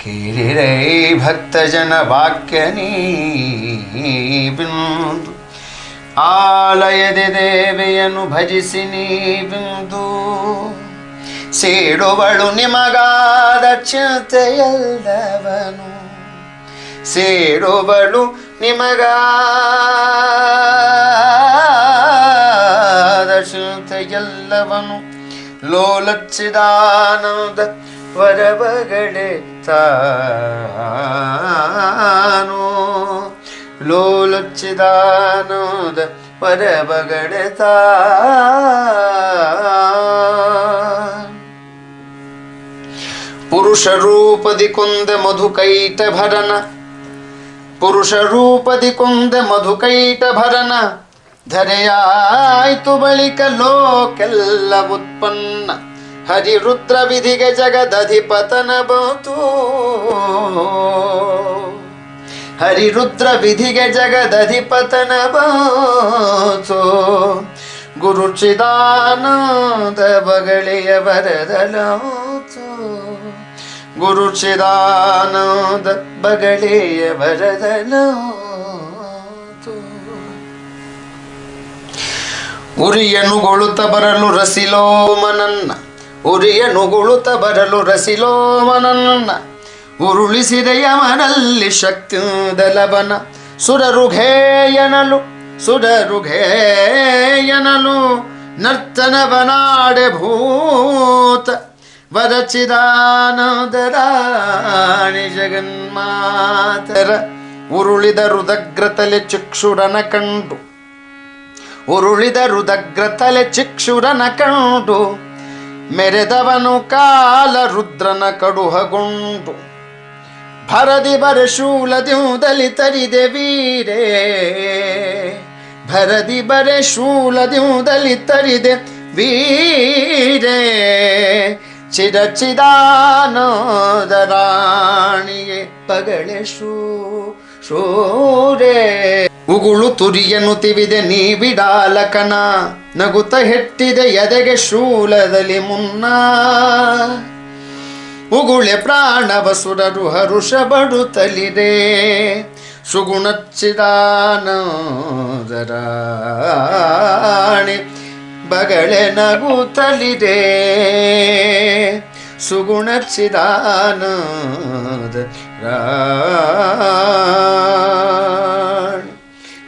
ಕೇಳಿರೈ ಭಕ್ತಜನ ವಾಕ್ಯ ನೀ ಬಿಂದು ಆಲಯದ ದೇವಿಯನ್ನು ಭಜಿಸಿ ನೀ ಬಿಂದು ಸೇಡುವಳು ನಿಮಗಾದ ಚಿಂತೆಯಲ್ಲವನು ಸೇಡುವಳು ನಿಮಗಾದ ಚಿಂತೆಯಲ್ಲವನು ಲೋಲಚ್ಚಿದಾನಂದ ವರಬಗಡೆ ತಾನು ಲೋಲಚ್ಚಿದಾನಂದ ವರಬಗಡೆ ಪುರುಷ ರೂಪದಿ ಕೊಂದ ಮಧುಕೈಟ ಭರನ ಪುರುಷ ರೂಪದಿ ಕೊಂದ ಮಧುಕೈಟ ಭರನ ಧರೆಯಾಯ್ತು ಬಳಿಕ ಲೋಕೆಲ್ಲ ಉತ್ಪನ್ನ ಹರಿರುದ್ರ ವಿಧಿಗೆ ಜಗದಧಿಪತನ ಬಂತು ಹರಿರುದ್ರ ವಿಧಿಗೆ ಜಗದಧಿಪತನ ಬಂತು ಗುರು ಚಿದಾನಂದ ಬಗಳೆಯ ಬರದಲಾತು ಗುರು ಚಿದಾನಂದ ಬಗಳೆಯ ಬರದಲಾತು ಉರಿಯನುಗೊಳುತ್ತ ಬರಲು ರಸಿಲೋಮನನ್ನ ಉರಿಯನುಗೊಳುತ್ತ ಬರಲು ರಸಿಲೋಮನನ್ನ ಉರುಳಿಸಿದ ಯಮನಲ್ಲಿ ಶಕ್ತಿದಲಬನ ಸುರರುಘೇಯನಲು ಸುರರುಘೇಯನಲು ನರ್ತನವನಾಡೆ ಭೂತ ವರಚಿದಾನಂದ ರಾಣಿ ಜಗನ್ಮಾತರ ಉರುಳಿದ ರುದಗ್ರತಲೆ ಚಿಕ್ಷುರನ ಕಂಡು ಉರುಳಿದ ರುದಗ್ರತಲೆ ಚಿಕ್ಷುರನ ಕಂಡು ಮೆರೆದವನು ಕಾಲ ರುದ್ರನ ಕಡುಹಗೊಂಡು ಭರದಿ ಬರ ಶೂಲದ್ಯೂದಲಿ ತರಿದೆ ವೀರೇ ಭರದಿ ಬರೆ ಶೂಲದ್ಯೂದಲಿ ತರಿದೆ ವೀರೇ ಚಿರಚಿದಾನಂದ ರಾಣಿಯೇ ಪಗಳೆ ಶೂರೇ ಉಗುಳು ತುರಿಯನು ತಿವಿದೆ ನೀ ಬಿಡಾಲಕನ ನಗುತ್ತ ಹೆಟ್ಟಿದೆ ಎದೆಗೆ ಶೂಲದಲ್ಲಿ ಮುನ್ನ ಉಗುಳೆ ಪ್ರಾಣವ ಸುರರು ಹರುಷ ಬಡುತ್ತಲಿರೆ ಸುಗುಣಚ್ಚಿದಾನಂದ ರಾಣಿ ಬಗಳೆ ನಗುತ್ತಲಿರೆ ಸುಗುಣಚ್ಚಿದಾನಂದ ರಾಣಿ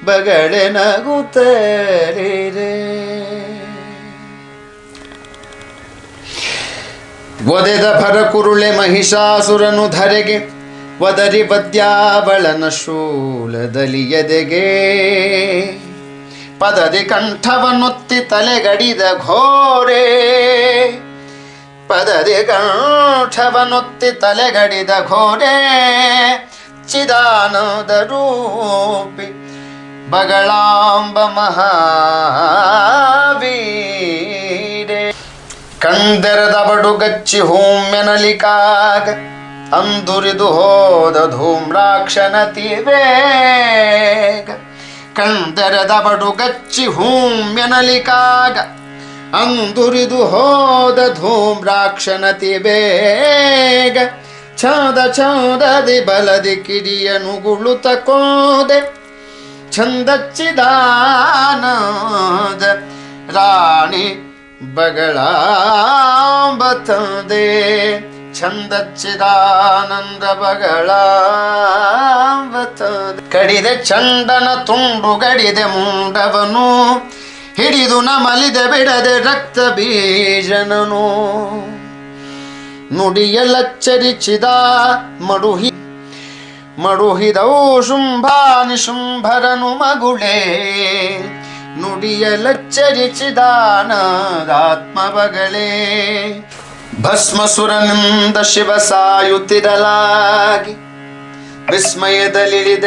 ಬಗಳೆ ನಗುತ್ತಲಿರೆ ಒದೆದ ಭರಕುರುಳೆ ಮಹಿಷಾಸುರನು ಧರೆಗೆ ಒದರಿ ಬದ್ಯಾವಳನ ಶೂಲದಲ್ಲಿ ಎದೆಗೆ ಪದದಿ ಕಂಠವನ್ನೊತ್ತಿ ತಲೆಗಡಿದ ಘೋರೆ ಪದದಿ ಕಂಠವನ್ನೊತ್ತಿ ತಲೆಗಡಿದ ಘೋರೆ ಚಿದಾನಂದ ರೂಪಿ ಬಗಳಾಂಬ ಮಹಾವೀರೆ ಕಂದರದ ಬಡುಗಚ್ಚಿ ಹೂಮ್ಯನಲಿಕಾಗ ಅಂದುರಿದು ಹೋದ ಧೂಮ್ರಾಕ್ಷನತಿ ವೇಗ ಕಂದರದ ಬಡುಗಚ್ಚಿ ಹೂಮ್ಯನಲಿಕಾಗ ಅಂದುರಿದು ಹೋದ ಧೂಮ್ರಾಕ್ಷನತಿ ಬೇಗ ಛಾದ ಛಾದದಿ ಬಲದಿ ಕಿಡಿಯನುಗುಳುತ ಕೋದೆ ಛಂದಚ್ಚಿದಾನಂದ ರಾಣಿ ಬಗಳಾಂಬ ತಂದೆ ಛಂದಚ್ಚಿದಾನಂದ ಬಗಳಾಂಬ ತಂದೆ ಕಡಿದೆ ಚಂಡನ ತುಂಡು ಗಡಿದೆ ಮುಂಡವನು ಹಿಡಿದು ನಮಲಿದೆ ಬಿಡದೆ ರಕ್ತ ಬೀಜನನು ನುಡಿಯಲಚ್ಚರಿಚಿದ ಮಡುಹಿದವು ಶುಂಭಾನಿ ಶುಂಭರನು ಮಗುಳೆ ನುಡಿಯಲಚ್ಚರಿಚಿದಾನದಾತ್ಮ ಬಗಳೇ ಭಸ್ಮಸುರನಿಂದ ಶಿವ ಸಾಯುತ್ತಿರಲಾಗಿ ವಿಸ್ಮಯದಲ್ಲಿಳಿದ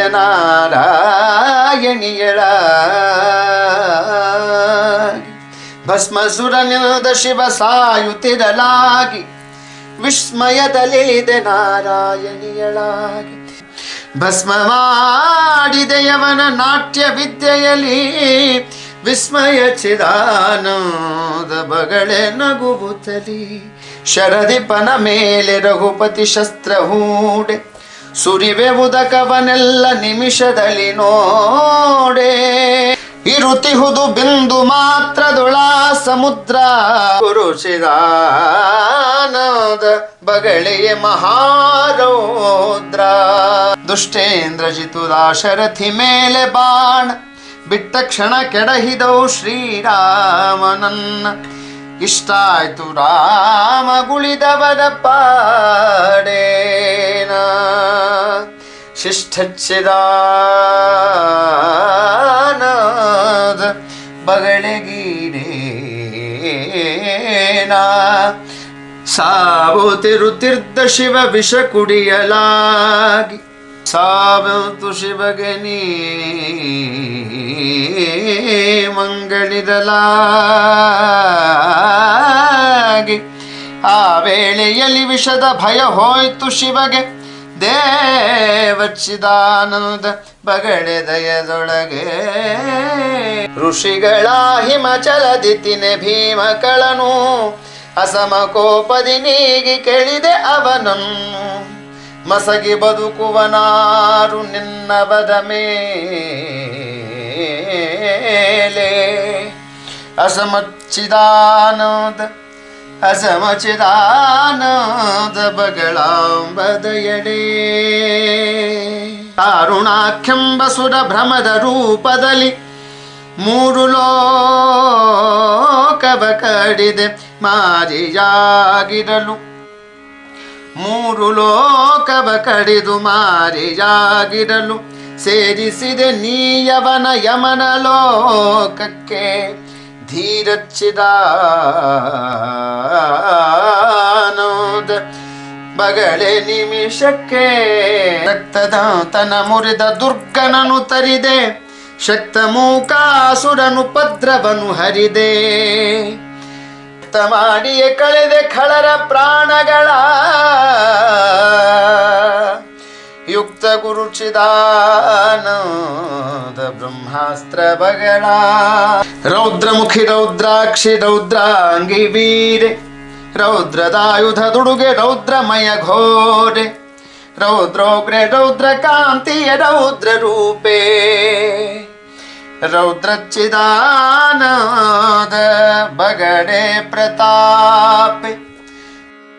ನಾರಾಯಣಿಯಳಾಗಿ ಭಸ್ಮಸುರನಿಂದ ಶಿವ ಸಾಯುತ್ತಿರಲಾಗಿ ವಿಸ್ಮಯದಲ್ಲಿಳಿದ ನಾರಾಯಣಿಯಳಾಗಿ ಭಸ್ಮ ಮಾಡಿದೆಯವನ ನಾಟ್ಯ ವಿದ್ಯೆಯಲ್ಲಿ ವಿಸ್ಮಯ ಚಿದಾನಂದ ಬಗಳೆ ನಗುವುತ್ತಲಿ ಶರದಿಪನ ಮೇಲೆ ರಘುಪತಿ ಶಸ್ತ್ರ ಹೂಡೆ ಸುರಿವೆ ಉದಕವನೆಲ್ಲ ನಿಮಿಷದಲ್ಲಿ ನೋಡೆ ಇರುತಿಹುದು ಬಿಂದು ಮಾತ್ರದೊಳ ಸಮುದ್ರ ಕುರುಚಿದಾನದ ಬಗಳೆಯ ಮಹಾರೌದ್ರ ದುಷ್ಟೇಂದ್ರ ಜಿತುದಾಶರಥಿ ಮೇಲೆ ಬಾಣ ಬಿಟ್ಟ ಕ್ಷಣ ಕೆಡಹಿದವು ಶ್ರೀರಾಮನನ್ನ ಇಷ್ಟಾಯ್ತು ರಾಮ ಗುಳಿದವರ ಪಾಡೇನ ಶಿಷ್ಠಚ್ಚಿದಾನದ ಬಗಳೆಗೀಡೇನ ಸಾವುತಿರುತ್ತಿರ್ದ ಶಿವ ವಿಷ ಕುಡಿಯಲಾಗಿ ಸಾವಂತು ಶಿವಗೆ ನೀ ಮಂಗಳಿರಲಾಗಿ ಆ ವೇಳೆಯಲ್ಲಿ ವಿಷದ ಭಯ ಹೋಯ್ತು ಶಿವಗೆ ದೇವಚ್ಚಿದಾನಂದ ಬಗಡೆ ದಯದೊಳಗೆ ಋಷಿಗಳ ಹಿಮಚಲದಿ ತಿನೆ ಭೀಮಕಳನು ಅಸಮ ಕೋಪದಿ ನೀಗಿ ಕೆಳಿದೆ ಅವನನ್ನು ಮಸಗಿ ಬದುಕುವನಾರು ನಿನ್ನವದ ಮೇಲೆ ಅಸಮಚಿದಾನದ ಬಗಳಾಂಬದಯಡೆ ತಾರುಣಾಖ್ಯಂಬ ಸುರ ಭ್ರಮದ ರೂಪದಲ್ಲಿ ಮೂರು ಲೋಕವ ಕಡಿದೆ ಮಾರಿಯಾಗಿರಲು ಮೂರು ಲೋಕವ ಕಡಿದು ಮಾರಿಯಾಗಿರಲು ಸೇರಿಸಿದೆ ನೀಯವನ ಯಮನ ಲೋಕಕ್ಕೆ ಧೀರಚ್ಚಿದಾನೋದ ಬಗಳೆ ನಿಮಿಷಕ್ಕೆ ರಕ್ತದ ತನ ಮುರಿದ ದುರ್ಗನನು ತರಿದೆ ಶಕ್ತ ಮೂಕಾಸುರನು ಪದ್ರವನು ಹರಿದೆ ಮಾಡಿಯೇ ಕಳೆದೆ ಖಳರ ಪ್ರಾಣಗಳ ಯುಕ್ತ ಗುರುಚಿದಾನದ ಬ್ರಹ್ಮಾಸ್ತ್ರ ಬಗಳ ರೌದ್ರಮುಖಿ ರೌದ್ರಾಕ್ಷಿ ರೌದ್ರಾಂಗಿ ವೀರೆ ರೌದ್ರದಾಯುಧ ದುಡುಗೆ ರೌದ್ರಮಯ ಘೋರೆ ರೌದ್ರೋಗ್ರೆ ರೌದ್ರ ಕಾಂತಿಯ ರೌದ್ರ ರೂಪೇ ರೌದ್ರಚ್ಚಿದಾನದ ಬಗಡೆ ಪ್ರತಾಪೆ